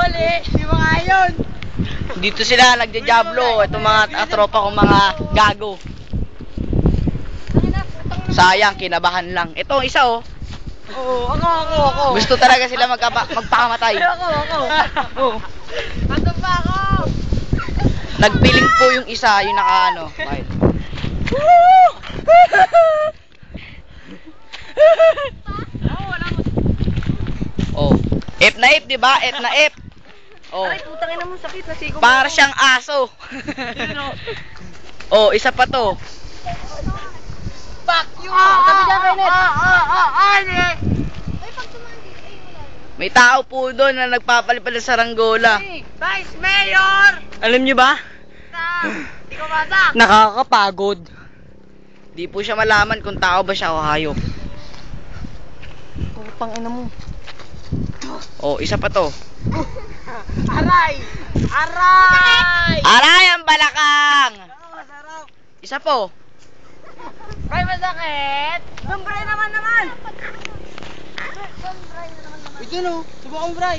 Mali, di mo kaya yun. Dito sila nagja-jablo. Itong mga tropa kong mga gago. Sayang, kinabahan lang. Ito, isa oh. Oo, ako. Gusto talaga sila magpakamatay. Ako. Oh. Ando pa ako. Nagpiling po yung isa, yung naka-ano. Bakit? Oh. F na F, di ba? F na F. Oh. Ay, putang ina mo, sakit. Nasigo mo. Para siyang aso. Oh, isa pa to. Fuck you! Sabi dyan, Kainet. May tao po doon na nagpapalipad sa saranggola. Vice Mayor! Alam niyo ba? Hindi ko bata. Nakakapagod. Di po siya malaman kung tao ba siya o hayop. Putang ina mo. Oh, isa pa to. Aray! Aray! Aray ang balakang! Masarap. Isa po. Ay, masakit! Sumbray naman! Ito no, subukang fry.